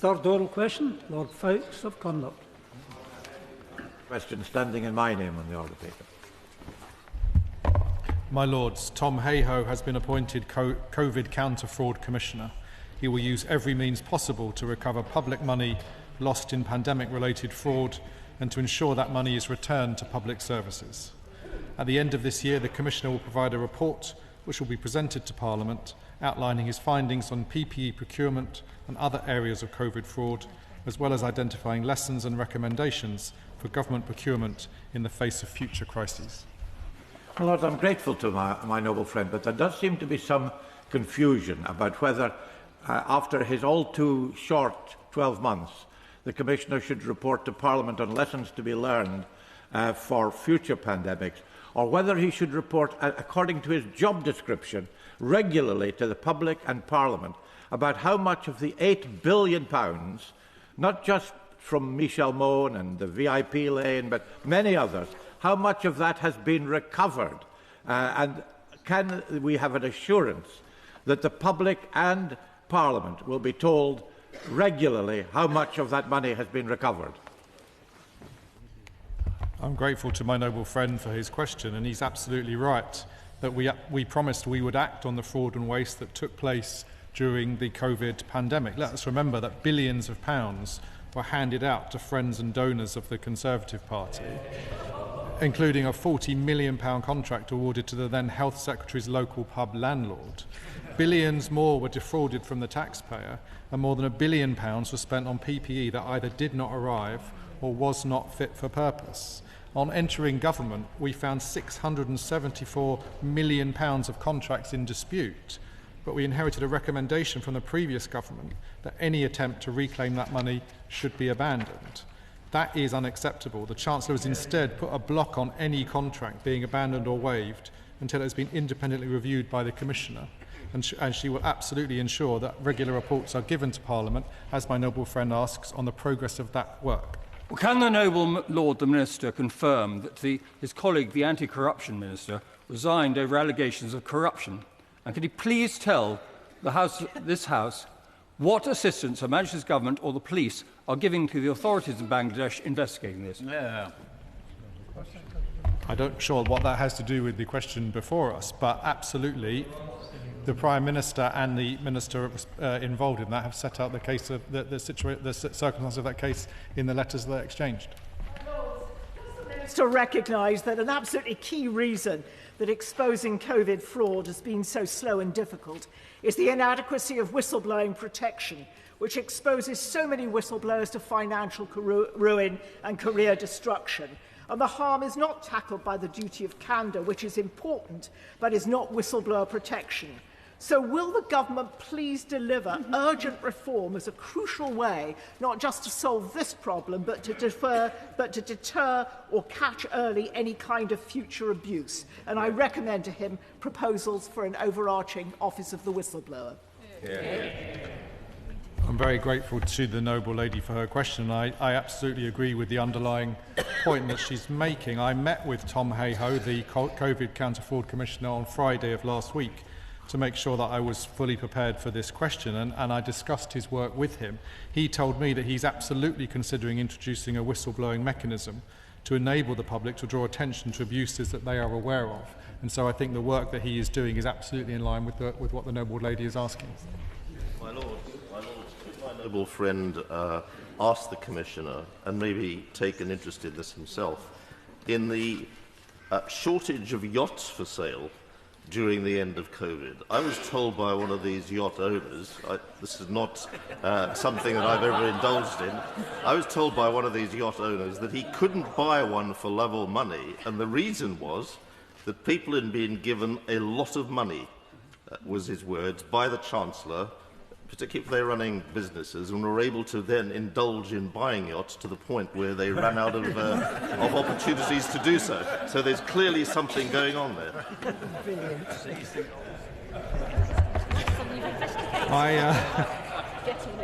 Third oral question, Lord Fowkes of Conduct. Question standing in my name on the order paper. My Lords, Tom Hayhoe has been appointed COVID Counter-Fraud Commissioner. He will use every means possible to recover public money lost in pandemic-related fraud and to ensure that money is returned to public services. At the end of this year, the Commissioner will provide a report which will be presented to Parliament outlining his findings on PPE procurement and other areas of COVID fraud, as well as identifying lessons and recommendations for government procurement in the face of future crises. Well, Lord, I'm grateful to my noble friend, but there does seem to be some confusion about whether, after his all-too-short 12 months, the Commissioner should report to Parliament on lessons to be learned for future pandemics, or whether he should report, according to his job description, regularly to the public and Parliament about how much of the £8 billion, not just from Michel Mone and the VIP lane, but many others, how much of that has been recovered? And can we have an assurance that the public and Parliament will be told regularly how much of that money has been recovered? I'm grateful to my noble friend for his question, and he's absolutely right that we promised we would act on the fraud and waste that took place during the COVID pandemic. Let us remember that billions of pounds were handed out to friends and donors of the Conservative Party, including a £40 million contract awarded to the then Health Secretary's local pub landlord. Billions more were defrauded from the taxpayer, and more than £1 billion was spent on PPE that either did not arrive or was not fit for purpose. On entering government, we found £674 million of contracts in dispute, but we inherited a recommendation from the previous government that any attempt to reclaim that money should be abandoned. That is unacceptable. The Chancellor has instead put a block on any contract being abandoned or waived until it has been independently reviewed by the Commissioner, and she will absolutely ensure that regular reports are given to Parliament, as my noble friend asks, on the progress of that work. Well, can the noble Lord the Minister confirm that his colleague, the Anti-Corruption Minister, resigned over allegations of corruption? And can he please tell this House what assistance Her Majesty's Government or the police are giving to the authorities in Bangladesh investigating this? Yeah. I'm not sure what that has to do with the question before us, but absolutely the Prime Minister and the Minister involved in that have set out the case of the circumstances of that case in the letters they exchanged. The Minister recognise that an absolutely key reason that exposing COVID fraud has been so slow and difficult is the inadequacy of whistleblowing protection, which exposes so many whistleblowers to financial ruin and career destruction. And the harm is not tackled by the duty of candour, which is important, but is not whistleblower protection. So will the government please deliver urgent reform as a crucial way, not just to solve this problem, but to deter or catch early any kind of future abuse? And I recommend to him proposals for an overarching Office of the Whistleblower. Yeah. I'm very grateful to the noble lady for her question. I absolutely agree with the underlying point that she's making. I met with Tom Hayhoe, the COVID Counter-Fraud Commissioner, on Friday of last week to make sure that I was fully prepared for this question, and I discussed his work with him. He told me that he's absolutely considering introducing a whistleblowing mechanism to enable the public to draw attention to abuses that they are aware of. And so I think the work that he is doing is absolutely in line with what the noble lady is asking. My Lord, could my noble friend ask the Commissioner, and maybe take an interest in this himself, in the shortage of yachts for sale during the end of COVID? I was told by one of these yacht owners, this is not something that I've ever indulged in, I was told by one of these yacht owners that he couldn't buy one for love or money, and the reason was that people had been given a lot of money, was his words, by the Chancellor, particularly if they're running businesses, and were able to then indulge in buying yachts to the point where they ran out of opportunities to do so. So there's clearly something going on there.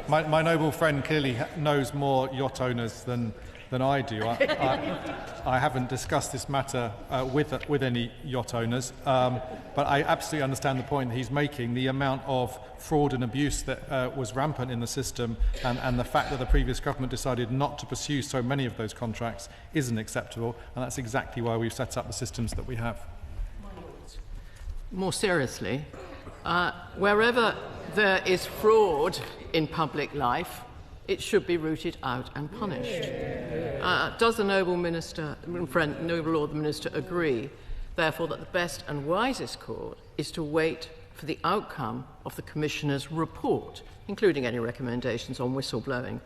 My noble friend clearly knows more yacht owners than than I do. I haven't discussed this matter with any yacht owners, but I absolutely understand the point that he's making. The amount of fraud and abuse that was rampant in the system and the fact that the previous government decided not to pursue so many of those contracts isn't acceptable, and that's exactly why we've set up the systems that we have. More seriously, wherever there is fraud in public life, it should be rooted out and punished. Does the noble Lord the Minister agree, therefore, that the best and wisest course is to wait for the outcome of the Commissioner's report, including any recommendations on whistleblowing?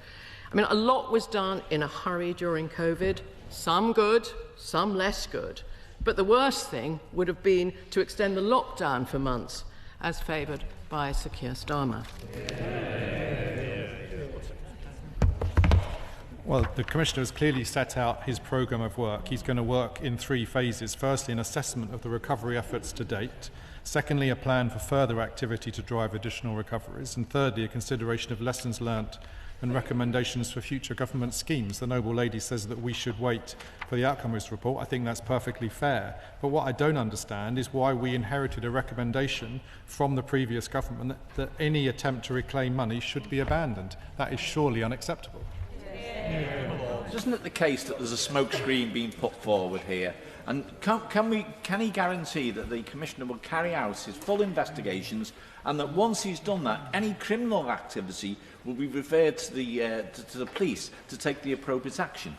I mean, a lot was done in a hurry during COVID, some good, some less good. But the worst thing would have been to extend the lockdown for months, as favoured by Sir Keir Starmer. Well, the Commissioner has clearly set out his programme of work. He's going to work in 3 phases. Firstly, an assessment of the recovery efforts to date. Secondly, a plan for further activity to drive additional recoveries. And thirdly, a consideration of lessons learnt and recommendations for future government schemes. The noble lady says that we should wait for the outcome of this report. I think that's perfectly fair. But what I don't understand is why we inherited a recommendation from the previous government that any attempt to reclaim money should be abandoned. That is surely unacceptable. Isn't it the case that there's a smokescreen being put forward here? And can he guarantee that the Commissioner will carry out his full investigations, and that once he's done that, any criminal activity will be referred to the police to take the appropriate action?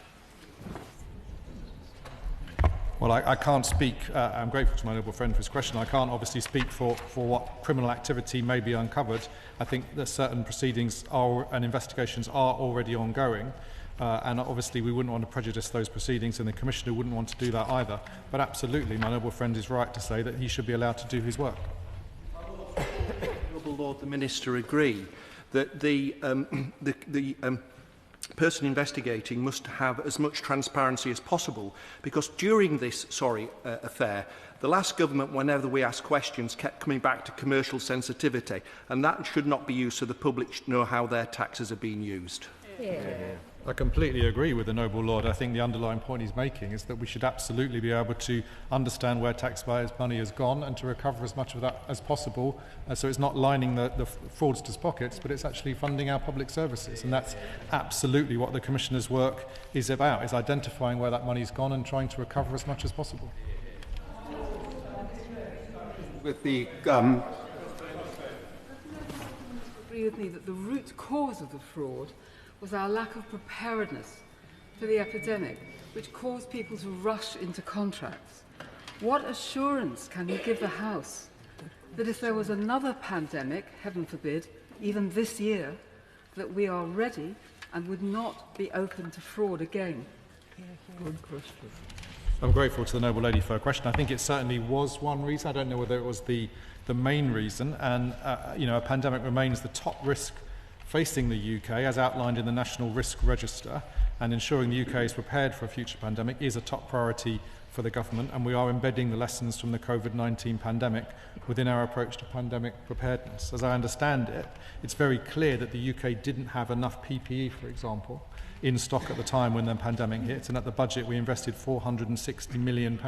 Well, I can't speak. I'm grateful to my noble friend for his question. I can't obviously speak for what criminal activity may be uncovered. I think that certain proceedings and investigations are already ongoing. And obviously we wouldn't want to prejudice those proceedings, and the Commissioner wouldn't want to do that either. But absolutely, my noble friend is right to say that he should be allowed to do his work. Noble Lord the Minister agree that the person investigating must have as much transparency as possible, because during this affair, the last government, whenever we asked questions, kept coming back to commercial sensitivity, and that should not be used so the public should know how their taxes are being used. I completely agree with the noble Lord. I think the underlying point he's making is that we should absolutely be able to understand where taxpayers' money has gone and to recover as much of that as possible, so it's not lining the fraudsters' pockets, but it's actually funding our public services. And that's absolutely what the Commissioner's work is about, is identifying where that money's gone and trying to recover as much as possible. With the agree with me that the root cause of the fraud was our lack of preparedness for the epidemic, which caused people to rush into contracts. What assurance can you give the House that if there was another pandemic, heaven forbid, even this year, that we are ready and would not be open to fraud again? Good question. I'm grateful to the noble lady for her question. I think it certainly was one reason. I don't know whether it was the main reason. And, a pandemic remains the top risk facing the UK, as outlined in the National Risk Register, and ensuring the UK is prepared for a future pandemic is a top priority for the government, and we are embedding the lessons from the COVID-19 pandemic within our approach to pandemic preparedness. As I understand it, it's very clear that the UK didn't have enough PPE, for example, in stock at the time when the pandemic hit, and at the budget we invested £460 million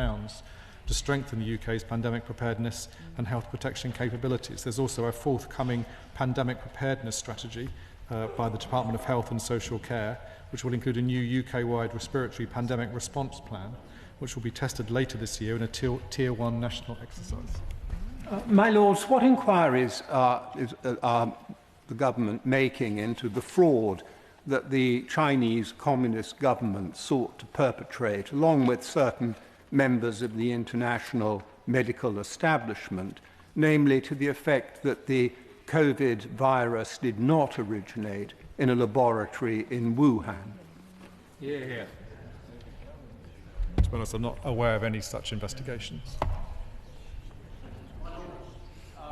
to strengthen the UK's pandemic preparedness and health protection capabilities. There's also a forthcoming pandemic preparedness strategy by the Department of Health and Social Care, which will include a new UK-wide respiratory pandemic response plan, which will be tested later this year in a Tier 1 national exercise. My Lords, what inquiries are the government making into the fraud that the Chinese Communist government sought to perpetrate, along with certain members of the international medical establishment, namely to the effect that the COVID virus did not originate in a laboratory in Wuhan? Yeah. To be honest, I'm not aware of any such investigations.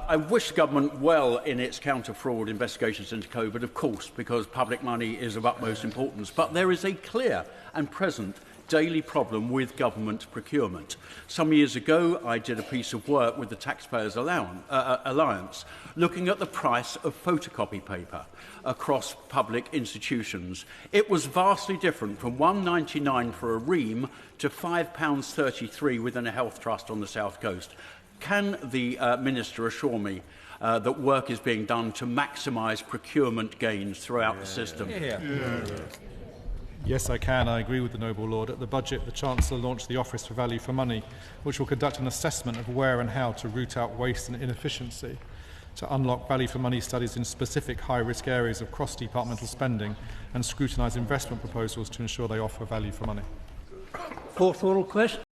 I wish the government well in its counter-fraud investigations into COVID, of course, because public money is of utmost importance. But there is a clear and present daily problem with government procurement. Some years ago, I did a piece of work with the Taxpayers Alliance looking at the price of photocopy paper across public institutions. It was vastly different, from £1.99 for a ream to £5.33 within a health trust on the South Coast. Can the Minister assure me that work is being done to maximise procurement gains throughout the system? Yes, I can. I agree with the Noble Lord. At the budget, the Chancellor launched the Office for Value for Money, which will conduct an assessment of where and how to root out waste and inefficiency, to unlock value for money studies in specific high-risk areas of cross-departmental spending, and scrutinise investment proposals to ensure they offer value for money. Fourth oral question.